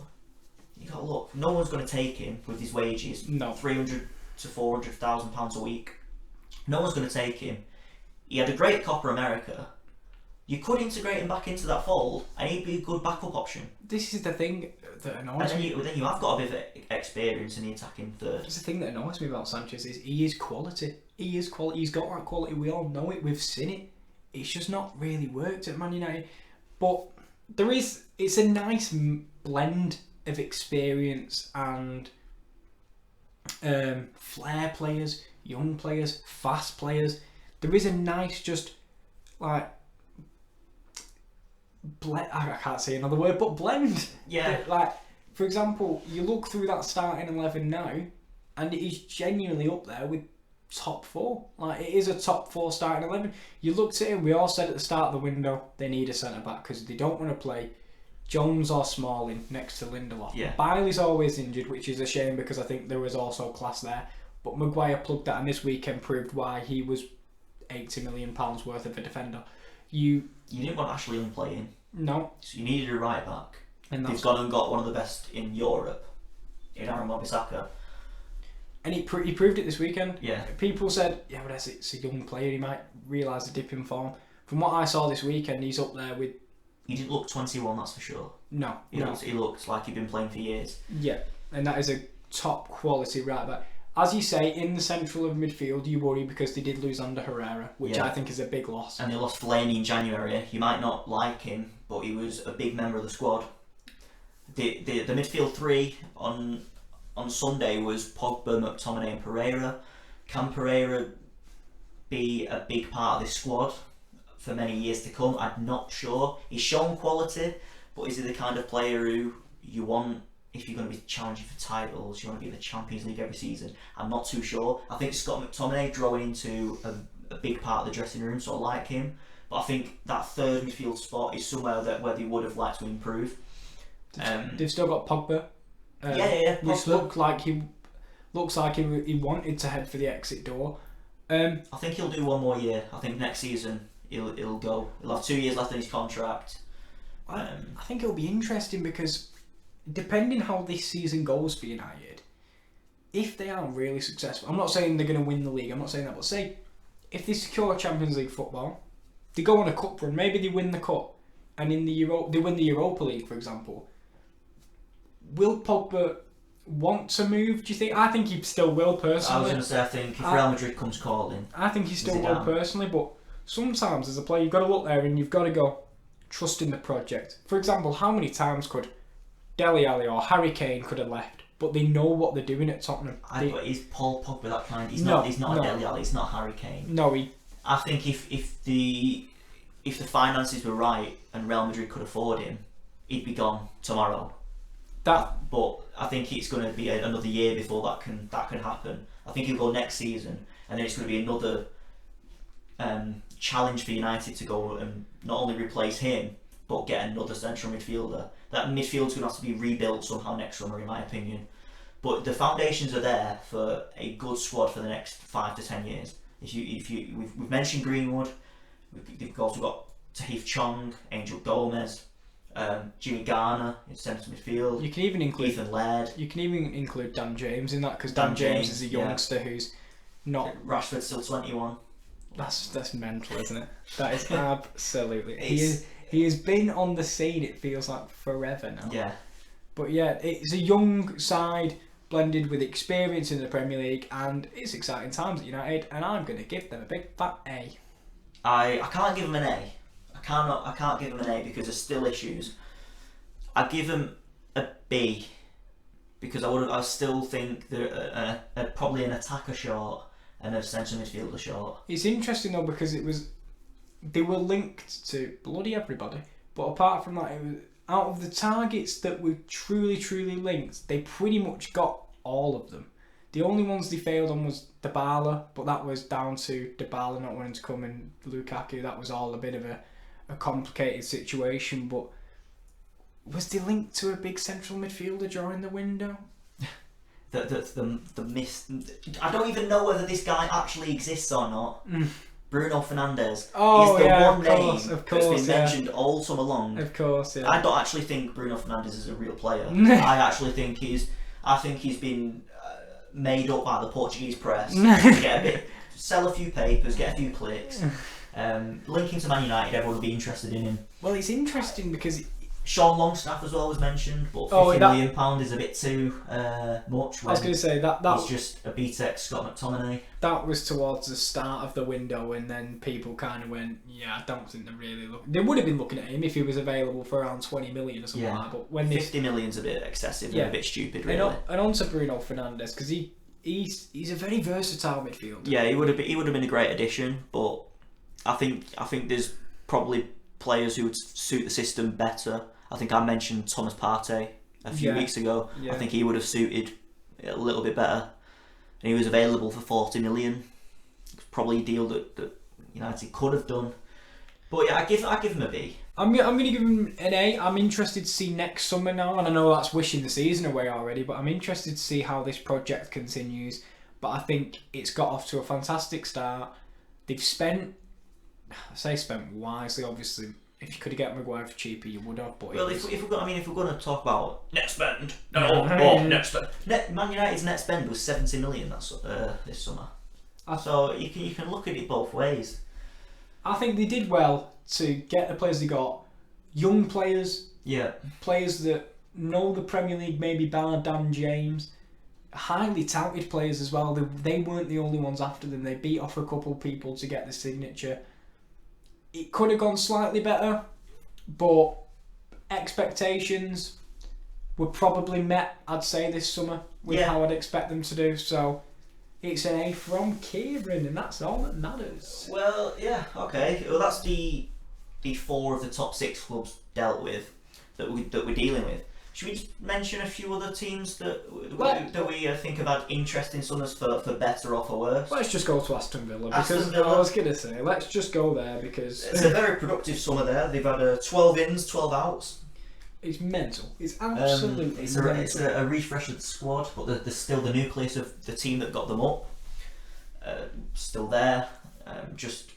you got to look. No one's going to take him with his wages. No. £300,000 to £400,000 a week. No one's going to take him. He had a great Copa America. You could integrate him back into that fold, and he'd be a good backup option. This is the thing that annoys me. Then you have got a bit of experience in the attacking third. It's the thing that annoys me about Sanchez is he is quality. He is quality. He's got that quality. We all know it. We've seen it. It's just not really worked at Man United. But it's a nice blend of experience and flair players, young players, fast players. There is a nice I can't say another word, but blend. Yeah. Like, for example, you look through that starting 11 now, and it is genuinely up there with top 4. Like, it is a top 4 starting 11. You looked at it, we all said at the start of the window, they need a centre-back because they don't want to play Jones or Smalling next to Lindelof. Yeah. Bailey's always injured, which is a shame because I think there was also class there. But Maguire plugged that, and this weekend proved why he was £80 million worth of a defender. You didn't want Ashley Young playing. No. So you needed a right back. And they've gone and got one of the best in Europe, in Aaron Wan-Bissaka. And he proved it this weekend. Yeah. People said, yeah, but it's a young player, he might realise the dip in form. From what I saw this weekend, he's up there with... He didn't look 21, that's for sure. No. He looks like he'd been playing for years. Yeah, and that is a top quality right back. As you say, in the central of midfield, you worry because they did lose Ander Herrera, which I think is a big loss. And they lost Fellaini in January. You might not like him, but he was a big member of the squad. The midfield 3 on Sunday was Pogba, McTominay and Pereira. Can Pereira be a big part of this squad? for many years to come. I'm not sure. He's shown quality, but is he the kind of player who you want if you're going to be challenging for titles? You want to be in the Champions League every season? I'm not too sure. I think Scott McTominay growing into a big part of the dressing room, so I like him. But I think that third midfield spot is somewhere where they would have liked to improve. They've still got Pogba. Yeah. Which looks like he wanted to head for the exit door. I think he'll do one more year. I think next season he'll go. He'll have 2 years left in his contract. I think it'll be interesting because depending how this season goes for United, if they are really successful, I'm not saying they're going to win the league. I'm not saying that, but say if they secure Champions League football, they go on a cup run. Maybe they win the cup, and in the they win the Europa League, for example. Will Pogba want to move? Do you think? I think he still will personally. I was going to say, I think if Real Madrid comes calling, I think he still will personally. But sometimes as a player, you've got to look there and you've got to go trust in the project. For example, how many times could Dele Alli or Harry Kane could have left, but they know what they're doing at Tottenham? But is Paul Pogba that kind? He's not a Dele Alli. He's not Harry Kane. No, I think if the finances were right and Real Madrid could afford him, he'd be gone tomorrow. But I think it's going to be another year before that can happen. I think he'll go next season, and then it's going to be another challenge for United to go and not only replace him, but get another central midfielder. That midfield's going to have to be rebuilt somehow next summer, in my opinion. But the foundations are there for a good squad for the next 5 to 10 years. We've mentioned Greenwood. We've also got Tahith Chong, Angel Gomez. Jimmy Garner in centre midfield. You can even include Ethan Laird. You can even include Dan James in that because Dan James is a youngster who's not. Rashford's still 21. That's mental, isn't it? That is absolutely. He has been on the scene. It feels like forever now. Yeah. But yeah, it's a young side blended with experience in the Premier League, and it's exciting times at United. And I'm going to give them a big fat A. I can't give them an A. I can't give them an A because there's still issues. I give them a B because I still think they're probably an attacker short and a centre midfielder short. It's interesting though because they were linked to bloody everybody, but apart from that, it was out of the targets that were truly linked, they pretty much got all of them. The only ones they failed on was Dybala, but that was down to Dybala not wanting to come in. Lukaku, that was all a bit of a complicated situation, but was they linked to a big central midfielder during the window? The miss. I don't even know whether this guy actually exists or not. Bruno Fernandes. Oh, He's the yeah, one name that's been mentioned all summer long. Of course, yeah. I don't actually think Bruno Fernandes is a real player. I actually think he's been made up by the Portuguese press. Sell a few papers, get a few clicks. Linking to Man United, everyone would be interested in him. Well, it's interesting because Sean Longstaff as well was mentioned, but £50 million is a bit too much. I was going to say that he's just a BTEC Scott McTominay. That was towards the start of the window, and then people kind of went, "Yeah, I don't think they're really looking." They would have been looking at him if he was available for around 20 million or something like that. But when 50 million's a bit excessive, and a bit stupid, really. And on to Bruno Fernandes because he's a very versatile midfielder. Yeah, he would have been a great addition, but I think there's probably players who would suit the system better. I think I mentioned Thomas Partey a few weeks ago. Yeah. I think he would have suited a little bit better, and he was available for 40 million. It's probably a deal that United could have done. But yeah, I give him a B. I'm going to give him an A. I'm interested to see next summer now, and I know that's wishing the season away already, but I'm interested to see how this project continues. But I think it's got off to a fantastic start. They've spent wisely, obviously. If you could have got Maguire for cheaper, you would have. But if we're going to talk about net spend, net spend. Man United's net spend was 70 million this summer. So you can look at it both ways. I think they did well to get the players they got, young players, players that know the Premier League, maybe bar Dan James, highly touted players as well. They weren't the only ones after them. They beat off a couple people to get the signature. It could have gone slightly better, but expectations were probably met, I'd say, this summer with how I'd expect them to do. So It's an A from Kieran, and that's all that matters. Well, yeah, okay. Well, that's the 4 of the top 6 clubs dealt with that we're dealing with. Should we just mention a few other teams that we think have had interesting summers for better or for worse? Let's just go to Aston Villa, because Aston Villa. I was going to say, let's just go there, because It's a very productive summer there. They've had 12 ins, 12 outs. it's mental. It's absolutely It's mental. a refresh of the squad, but there's still the nucleus of the team that got them up. Still there. Just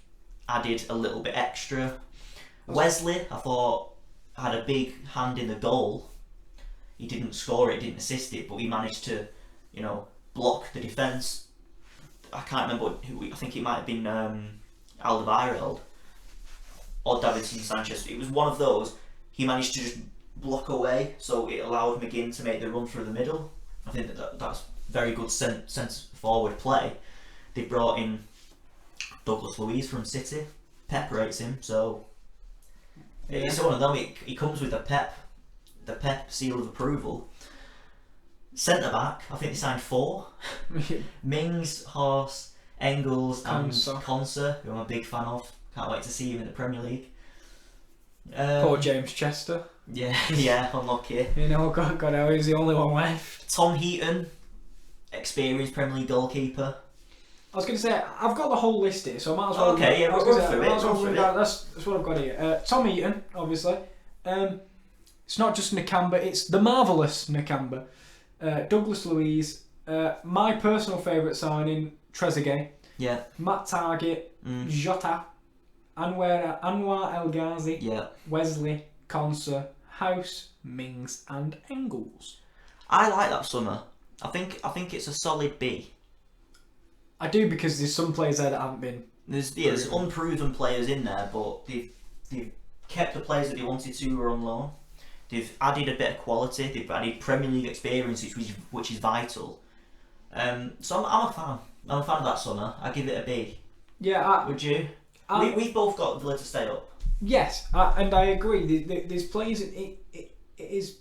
added a little bit extra. Wesley, I thought, had a big hand in the goal. He didn't score it, didn't assist it, but he managed to, block the defence. I can't remember who. I think it might have been Alderweireld or Davinson Sanchez. It was one of those. He managed to just block away, so it allowed McGinn to make the run through the middle. I think that's very good sense forward play. They brought in Douglas Luiz from City. Pep rates him, so it's one of them. He comes with the Pep seal of approval. Centre back, I think they signed 4. Mings, Horse, Engels, and Konsa, who I'm a big fan of. Can't wait to see him in the Premier League. Poor James Chester. Yeah, unlucky. God, he's the only one left. Tom Heaton, experienced Premier League goalkeeper. I was going to say, I've got the whole list here, so I might as well... Okay, yeah, run through it. That's what I've got here. Tom Heaton, obviously. It's not just Nakamba, it's the marvellous Nakamba. Douglas Luiz. My personal favourite signing, Trezeguet. Yeah. Matt Target. Jota. Anwar El Ghazi. Yeah. Wesley. Konsa. House. Mings and Engels. I like that summer. I think it's a solid B. I do, because there's some players there that haven't been. There's unproven players in there, but they've kept the players that they wanted to who were on loan. They've added a bit of quality. They've added Premier League experience, which is vital. So I'm a fan. I'm a fan of that summer. I give it a B. Yeah. Would you? We've both got Villa to stay up. Yes, and I agree. There's players. It is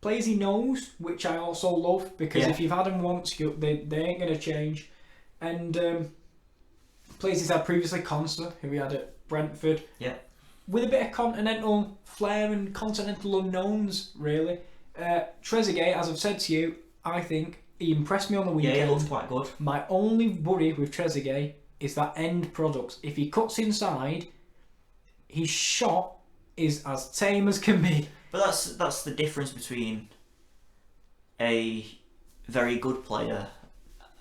players he knows, which I also love, because if you've had them once, they ain't going to change. And players he's had previously, Konsa, who we had at Brentford. Yeah. With a bit of continental flair and continental unknowns, really. Trezeguet, as I've said to you, I think he impressed me on the weekend. Yeah, he looks quite good. My only worry with Trezeguet is that end product. If he cuts inside, his shot is as tame as can be. But that's the difference between a very good player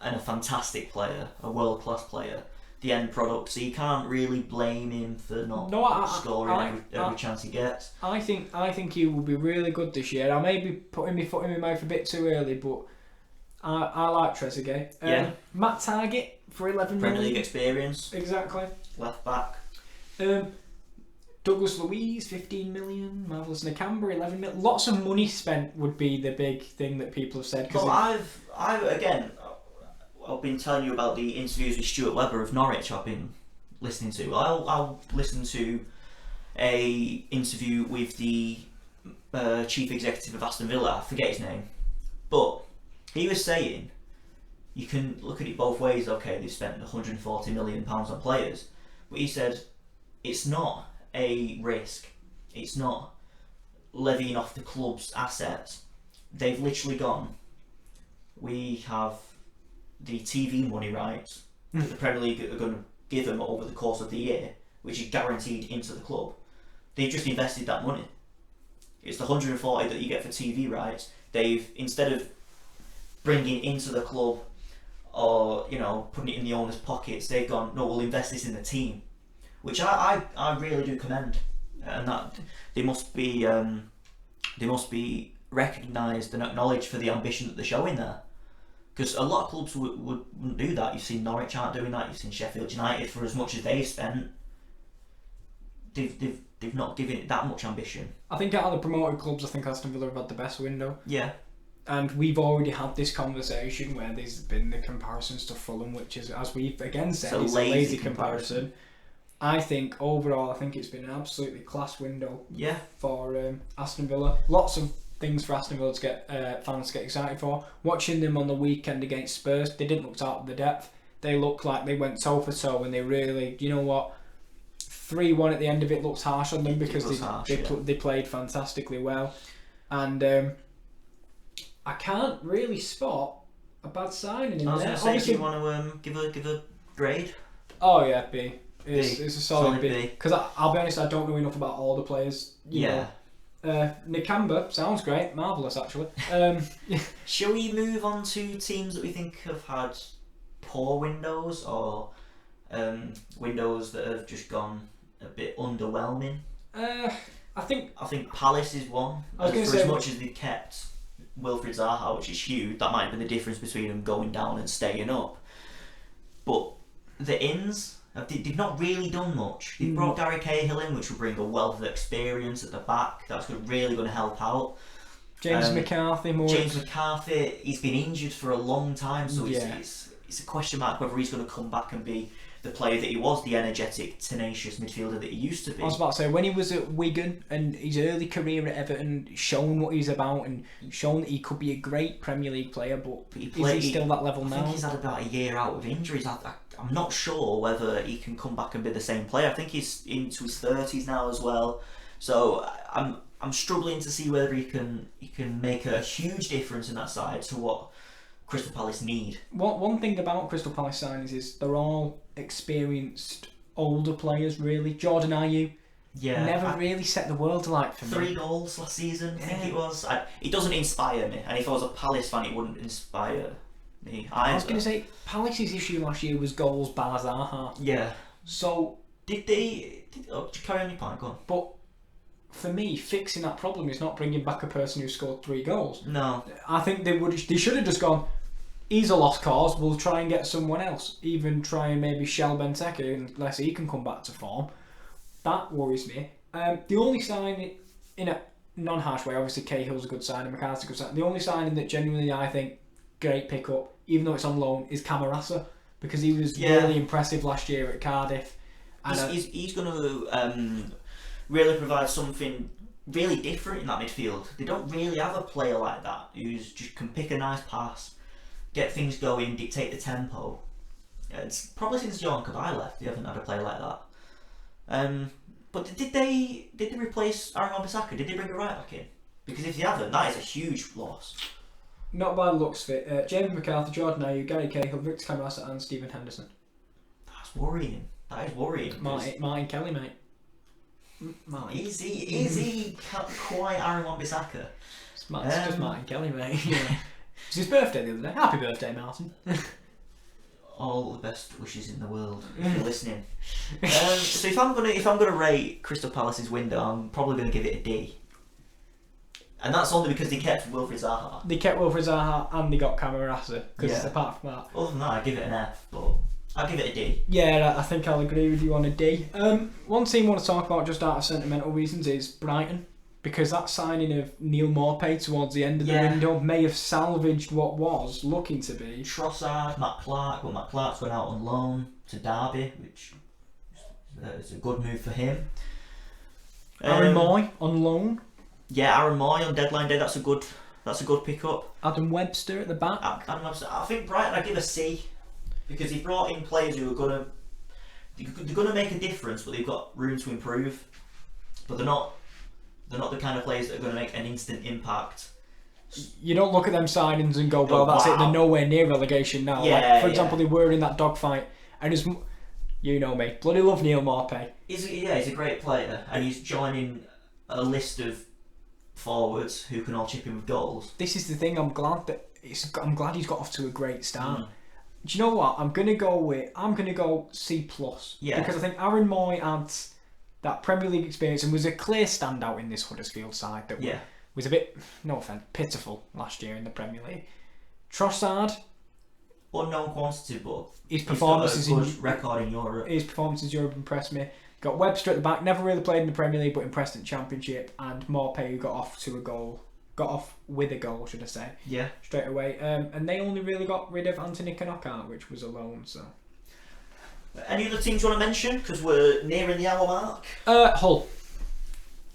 and a fantastic player, a world-class player. The end product, so you can't really blame him for not scoring every chance he gets. I think he will be really good this year. I may be putting my foot in my mouth a bit too early, but I like Trezeguet. Matt Target for 11 Premier million. League experience. Exactly. Left back. Douglas Luiz, 15 million. Marvellous Nakamba, 11 million. Lots of money spent would be the big thing that people have said. Well, I've been telling you about the interviews with Stuart Webber of Norwich I've been listening to. I'll listen to a interview with the chief executive of Aston Villa, I forget his name, but he was saying you can look at it both ways. Okay, they've spent £140 million on players, but he said it's not a risk, it's not levying off the club's assets. They've literally gone, we have the TV money rights that the Premier League are going to give them over the course of the year, which is guaranteed into the club. They've just invested that money. It's the 140 that you get for TV rights. They've, instead of bringing into the club or putting it in the owner's pockets, they've gone, no, we'll invest this in the team, which I really do commend, and that they must be recognised and acknowledged for the ambition that they're showing there. Because a lot of clubs wouldn't do that. You've seen Norwich aren't doing that. You've seen Sheffield United, for as much as they've spent, they've not given it that much ambition. I think out of the promoted clubs, I think Aston Villa have had the best window. Yeah. And we've already had this conversation where there's been the comparisons to Fulham, which is, as we've again said, is a lazy comparison. I think overall, it's been an absolutely class window. Yeah. For Aston Villa, lots of things for Aston Villa to get fans to get excited for. Watching them on the weekend against Spurs, they didn't look out of the depth. They looked like they went toe for toe, and they really, you know what, 3-1 at the end of it looks harsh on them because they played fantastically well, and I can't really spot a bad signing in there. I was going to say, do you want to give a grade? Oh yeah, B. It's a solid B. B. Because I'll be honest, I don't know enough about all the players. You know. Nakamba sounds great, marvellous actually. Shall we move on to teams that we think have had poor windows, or windows that have just gone a bit underwhelming? I think Palace is one. As much as they've kept Wilfried Zaha, which is huge, that might have been the difference between them going down and staying up. But the Inns, they've not really done much. They've brought Gary Cahill in, which will bring a wealth of experience at the back. That's really going to help out. James McCarthy, he's been injured for a long time, so it's a question mark whether he's going to come back and be the player that he was, the energetic, tenacious midfielder that he used to be. I was about to say, when he was at Wigan and his early career at Everton, shown what he's about and shown that he could be a great Premier League player, but is he still that level now? I think he's had about a year out of injuries. I'm not sure whether he can come back and be the same player. I think he's into his 30s now as well, so I'm struggling to see whether he can make a huge difference in that side to what Crystal Palace need. One thing about Crystal Palace signings is they're all experienced older players, really. Jordan Ayew never really set the world alight for me. 3 goals last season, I think it was. It doesn't inspire me, and if I was a Palace fan, it wouldn't inspire me either. I was going to say, Palace's issue last year was goals bar Zaha. Yeah. So did they carry on your point? Go on. But for me, fixing that problem is not bringing back a person who scored 3 goals. No. I think they should have just gone, he's a lost cause, we'll try and get someone else. Even try and maybe shell Benteke unless he can come back to form. That worries me. The only sign, in a non-harsh way, obviously Cahill's a good signing, McCarthy's a good signing. The only signing that genuinely I think great pickup, even though it's on loan, is Camarasa, because he was really impressive last year at Cardiff. And he's going to really provide something really different in that midfield. They don't really have a player like that who's just can pick a nice pass, get things going, dictate the tempo. It's probably since Johan Cabaye left, they haven't had a player like that. But did they replace Aaron Wan-Bissaka? Did they bring a right back in? Because if they haven't, that is a huge loss. Not by the looks of it. James McCarthy, Jordan Ayew, Gary Cahill, Victor Camarasa and Stephen Henderson. That's worrying. That is worrying. Martin Kelly, mate. Is he quite Aaron Wan-Bissaka? It's just Martin Kelly, mate. Yeah. It's his birthday the other day. Happy birthday, Martin. All the best wishes in the world if you're listening. So if I'm gonna rate Crystal Palace's window, I'm probably gonna give it a D. And that's only because they kept Wilfried Zaha. They kept Wilfried Zaha and they got Camarasa. Because apart from that, other than that, I give it an F, but I'll give it a D. Yeah, I think I'll agree with you on a D. One team I want to talk about just out of sentimental reasons is Brighton, because that signing of Neil Maupay towards the end of the window may have salvaged what was looking to be Trossard, Matt Clark, but Matt Clark's gone out on loan to Derby, which is a good move for him. Aaron Moy on loan. Yeah, Aaron Moy on deadline day. That's a good pickup. Adam Webster at the back. Adam Webster. I think Brighton, I give a C, because he brought in players who are they're gonna make a difference, but they've got room to improve. But they're not the kind of players that are going to make an instant impact. You don't look at them signings and go, well, that's it, they're nowhere near relegation now. Yeah, for example, they were in that dogfight, and you know me, bloody love Neil Maupay. He's a great player, and he's joining a list of forwards who can all chip in with goals. This is the thing, I'm glad he's got off to a great start. Do you know what? I'm gonna go C+. Yeah. Because I think Aaron Moy adds that Premier League experience and was a clear standout in this Huddersfield side that was a bit, no offence, pitiful last year in the Premier League. Trossard, unknown quantity, but his performances he's got a good record in Europe. His performances in Europe impressed me. Got Webster at the back, never really played in the Premier League, but impressed in the Championship, and Maupay, who got off with a goal, should I say? Yeah. Straight away. And they only really got rid of Anthony Knockout, which was a loan. So. Any other teams you want to mention? Because we're nearing the hour mark. Hull.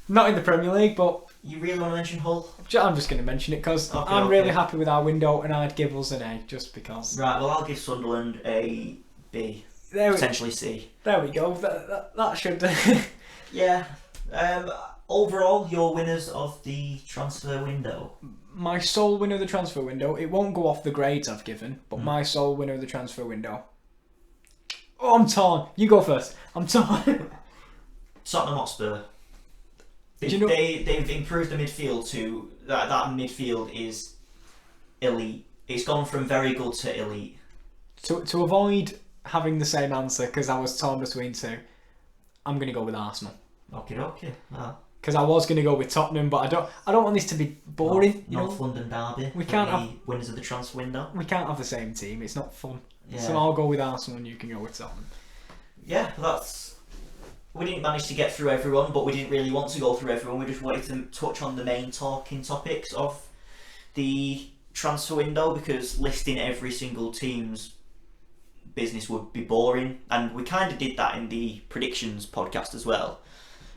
Not in the Premier League, but You really want to mention Hull? I'm just going to mention it because I'm really happy with our window, and I'd give us an A just because. Right, well, I'll give Sunderland a B, potentially C. There we go. That should. Yeah. Overall, your winners of the transfer window. My sole winner of the transfer window. It won't go off the grades I've given, but my sole winner of the transfer window. Oh, I'm torn. You go first. I'm torn. Tottenham Hotspur. They've improved the midfield to that midfield is elite. It's gone from very good to elite. To avoid having the same answer, because I was torn between two, I'm going to go with Arsenal. Okay. Because I was going to go with Tottenham, but I don't want this to be boring. North London derby. We can't have winners of the transfer window. We can't have the same team. It's not fun. Yeah. So I'll go with Arsenal, and you can go with Tottenham. Yeah, we didn't manage to get through everyone, but we didn't really want to go through everyone. We just wanted to touch on the main talking topics of the transfer window, because listing every single team's business would be boring, and we kind of did that in the predictions podcast as well.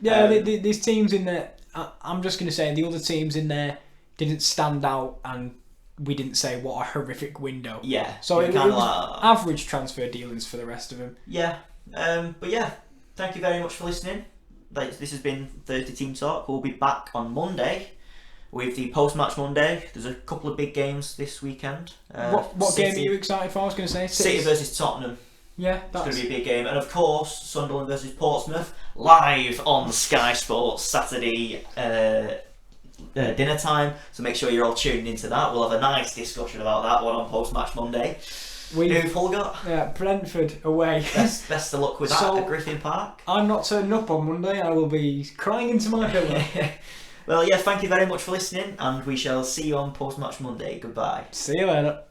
Yeah, there's teams in there. I'm just going to say the other teams in there didn't stand out, and we didn't say what a horrific window. Yeah. So it was average transfer dealings for the rest of them. Yeah. But yeah, thank you very much for listening. This has been Thursday Team Talk. We'll be back on Monday with the post-match Monday. There's a couple of big games this weekend. What game are you excited for? I was going to say City versus Tottenham. Yeah, that's going to be a big game. And of course, Sunderland versus Portsmouth, live on Sky Sports Saturday dinner time. So make sure you're all tuning into that. We'll have a nice discussion about that one on post-match Monday. Who've Hull got? Yeah, Brentford away. Best of luck with that at Griffin Park. I'm not turning up on Monday. I will be crying into my pillow. Well, yeah, thank you very much for listening, and we shall see you on post-match Monday. Goodbye. See you later.